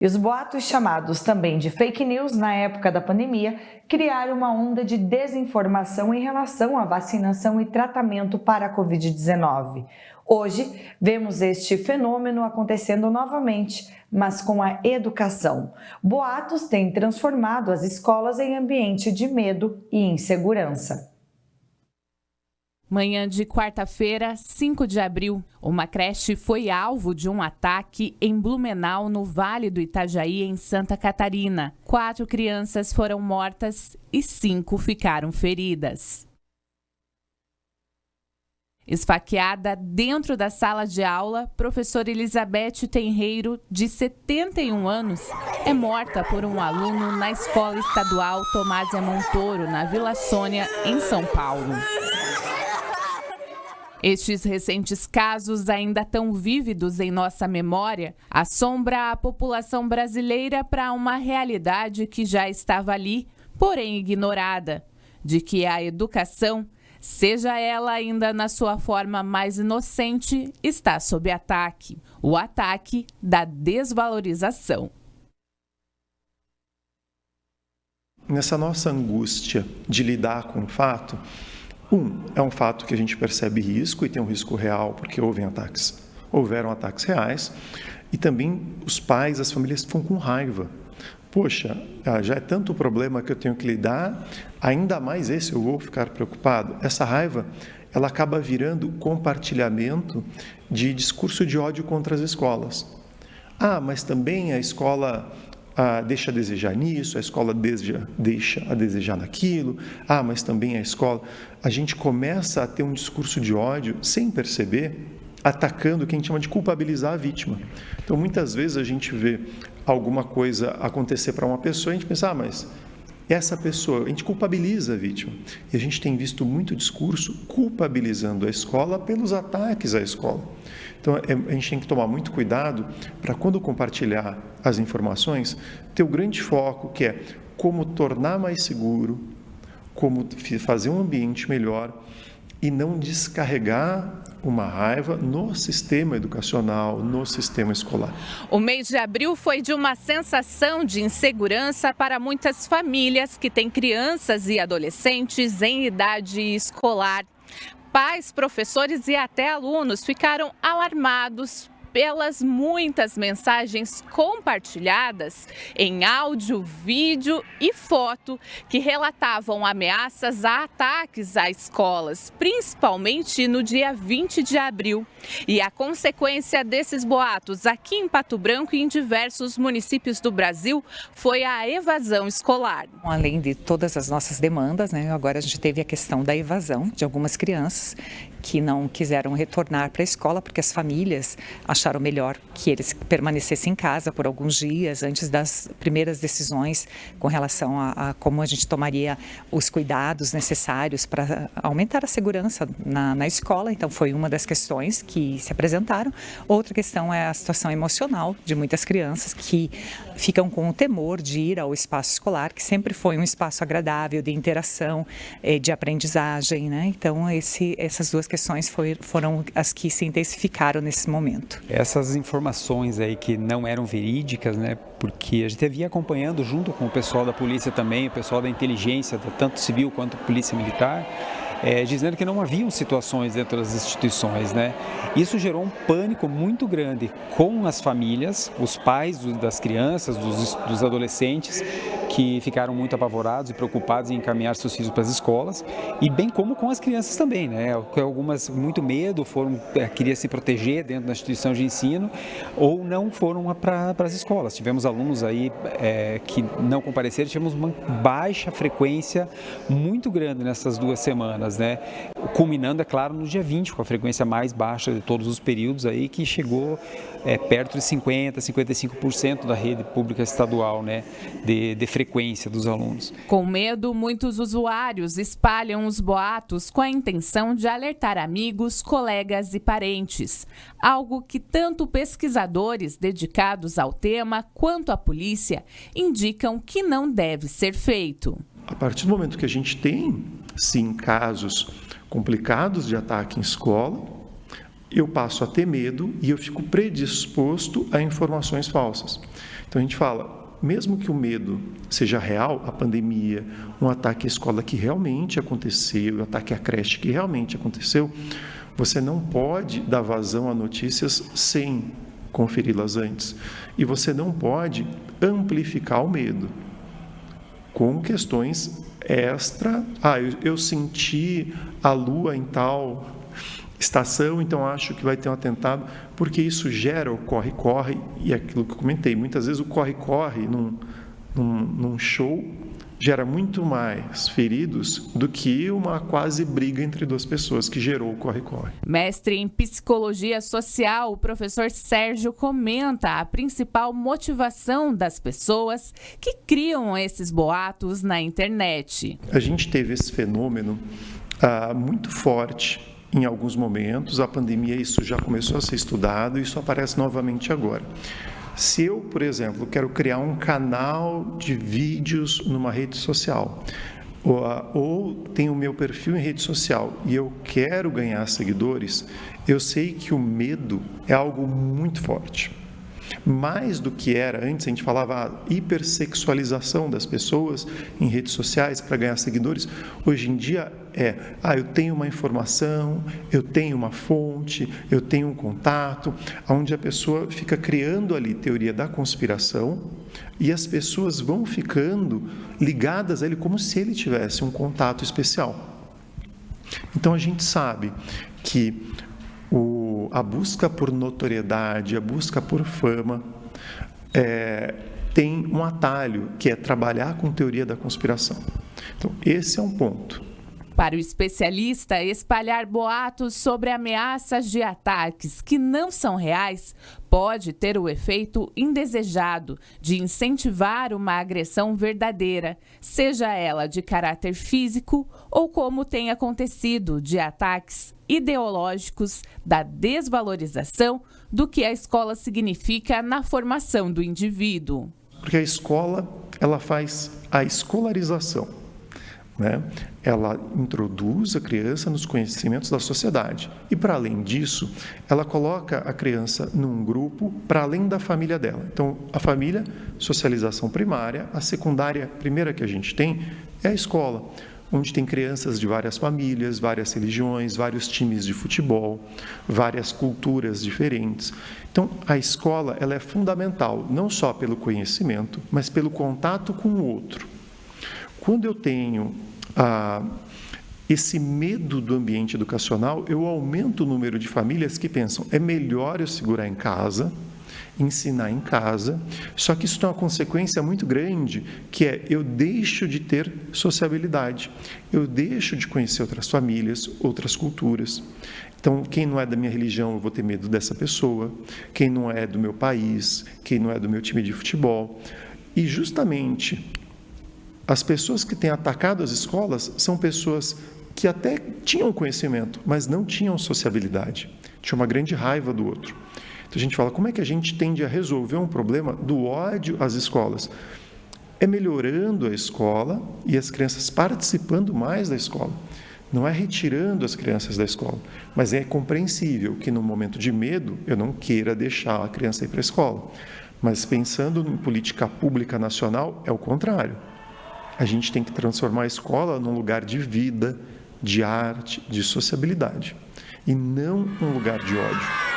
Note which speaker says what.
Speaker 1: E os boatos chamados também de fake news na época da pandemia criaram uma onda de desinformação em relação à vacinação e tratamento para a Covid-19. Hoje, vemos este fenômeno acontecendo novamente, mas com a educação. Boatos têm transformado as escolas em ambiente de medo e insegurança.
Speaker 2: Manhã de quarta-feira, 5 de abril, uma creche foi alvo de um ataque em Blumenau, no Vale do Itajaí, em Santa Catarina. 4 crianças foram mortas e 5 ficaram feridas. Esfaqueada dentro da sala de aula, professora Elizabeth Tenreiro, de 71 anos, é morta por um aluno na Escola Estadual Tomásia Montoro, na Vila Sônia, em São Paulo. Estes recentes casos, ainda tão vívidos em nossa memória, assombra a população brasileira para uma realidade que já estava ali, porém ignorada, de que a educação, seja ela ainda na sua forma mais inocente, está sob ataque. O ataque da desvalorização.
Speaker 3: Nessa nossa angústia de lidar com o fato, é um fato que a gente percebe risco e tem um risco real porque houveram ataques reais, e também os pais, as famílias ficam com raiva. Poxa, já é tanto problema que eu tenho que lidar, ainda mais esse eu vou ficar preocupado. Essa raiva, ela acaba virando compartilhamento de discurso de ódio contra as escolas. Mas também a escola deixa a desejar nisso, a escola deixa a desejar naquilo, mas também a escola... A gente começa a ter um discurso de ódio, sem perceber, atacando o que a gente chama de culpabilizar a vítima. Então, muitas vezes a gente vê alguma coisa acontecer para uma pessoa e a gente pensa, mas essa pessoa, a gente culpabiliza a vítima. E a gente tem visto muito discurso culpabilizando a escola pelos ataques à escola. Então, a gente tem que tomar muito cuidado para, quando compartilhar as informações, ter o grande foco, que é como tornar mais seguro, como fazer um ambiente melhor e não descarregar uma raiva no sistema educacional, no sistema escolar.
Speaker 2: O mês de abril foi de uma sensação de insegurança para muitas famílias que têm crianças e adolescentes em idade escolar. Pais, professores e até alunos ficaram alarmados pelas muitas mensagens compartilhadas em áudio, vídeo e foto que relatavam ameaças a ataques a escolas, principalmente no dia 20 de abril. E a consequência desses boatos aqui em Pato Branco e em diversos municípios do Brasil foi a evasão escolar.
Speaker 4: Além de todas as nossas demandas, agora a gente teve a questão da evasão de algumas crianças que não quiseram retornar para a escola porque as famílias acharam melhor que eles permanecessem em casa por alguns dias antes das primeiras decisões com relação a como a gente tomaria os cuidados necessários para aumentar a segurança na escola. Então foi uma das questões que se apresentaram. Outra questão é a situação emocional de muitas crianças que ficam com o temor de ir ao espaço escolar, que sempre foi um espaço agradável de interação, de aprendizagem, Então essas duas questões foram as que se intensificaram nesse momento.
Speaker 5: Essas informações aí que não eram verídicas, porque a gente vinha acompanhando junto com o pessoal da polícia também, o pessoal da inteligência, tanto civil quanto polícia militar, dizendo que não haviam situações dentro das instituições, Isso gerou um pânico muito grande com as famílias, os pais das crianças, dos adolescentes, que ficaram muito apavorados e preocupados em encaminhar seus filhos para as escolas, e bem como com as crianças também, Algumas muito medo, queriam se proteger dentro da instituição de ensino, ou não foram para as escolas. Tivemos alunos aí que não compareceram, tivemos uma baixa frequência muito grande nessas 2 semanas, Culminando, é claro, no dia 20, com a frequência mais baixa de todos os períodos aí, que chegou perto de 50%, 55% da rede pública estadual, de frequência dos alunos.
Speaker 2: Com medo, muitos usuários espalham os boatos com a intenção de alertar amigos, colegas e parentes. Algo que tanto pesquisadores dedicados ao tema quanto a polícia indicam que não deve ser feito.
Speaker 3: A partir do momento que a gente tem, sim, casos complicados de ataque em escola, eu passo a ter medo e eu fico predisposto a informações falsas. Então a gente fala, mesmo que o medo seja real, a pandemia, um ataque à escola que realmente aconteceu, um ataque à creche que realmente aconteceu, você não pode dar vazão a notícias sem conferi-las antes. E você não pode amplificar o medo com questões extra. Eu senti a lua em tal estação, então acho que vai ter um atentado, porque isso gera o corre-corre, e aquilo que eu comentei, muitas vezes o corre-corre num show gera muito mais feridos do que uma quase briga entre duas pessoas que gerou o corre-corre.
Speaker 2: Mestre em Psicologia Social, o professor Sérgio comenta a principal motivação das pessoas que criam esses boatos na internet.
Speaker 3: A gente teve esse fenômeno muito forte em alguns momentos, a pandemia, isso já começou a ser estudado e isso aparece novamente agora. Se eu, por exemplo, quero criar um canal de vídeos numa rede social, ou tenho o meu perfil em rede social e eu quero ganhar seguidores, eu sei que o medo é algo muito forte. Mais do que era antes, a gente falava a hipersexualização das pessoas em redes sociais para ganhar seguidores. Hoje em dia eu tenho uma informação, eu tenho uma fonte, eu tenho um contato, onde a pessoa fica criando ali teoria da conspiração e as pessoas vão ficando ligadas a ele como se ele tivesse um contato especial. Então a gente sabe que a busca por notoriedade, a busca por fama, tem um atalho, que é trabalhar com teoria da conspiração. Então, esse é um ponto.
Speaker 2: Para o especialista, espalhar boatos sobre ameaças de ataques que não são reais pode ter o efeito indesejado de incentivar uma agressão verdadeira, seja ela de caráter físico ou como tem acontecido de ataques ideológicos da desvalorização do que a escola significa na formação do indivíduo.
Speaker 3: Porque a escola, ela faz a escolarização. Ela introduz a criança nos conhecimentos da sociedade e, para além disso, ela coloca a criança num grupo para além da família dela. Então, a família, socialização primária, a secundária primeira que a gente tem é a escola, onde tem crianças de várias famílias, várias religiões, vários times de futebol, várias culturas diferentes. Então, a escola ela é fundamental, não só pelo conhecimento, mas pelo contato com o outro. Quando eu tenho esse medo do ambiente educacional, eu aumento o número de famílias que pensam, é melhor eu segurar em casa, ensinar em casa, só que isso tem uma consequência muito grande, que é eu deixo de ter sociabilidade, eu deixo de conhecer outras famílias, outras culturas. Então, quem não é da minha religião, eu vou ter medo dessa pessoa, quem não é do meu país, quem não é do meu time de futebol. E justamente as pessoas que têm atacado as escolas são pessoas que até tinham conhecimento, mas não tinham sociabilidade, tinham uma grande raiva do outro. Então a gente fala, como é que a gente tende a resolver um problema do ódio às escolas? É melhorando a escola e as crianças participando mais da escola. Não é retirando as crianças da escola, mas é compreensível que no momento de medo eu não queira deixar a criança ir para a escola. Mas pensando em política pública nacional, é o contrário. A gente tem que transformar a escola num lugar de vida, de arte, de sociabilidade, e não um lugar de ódio.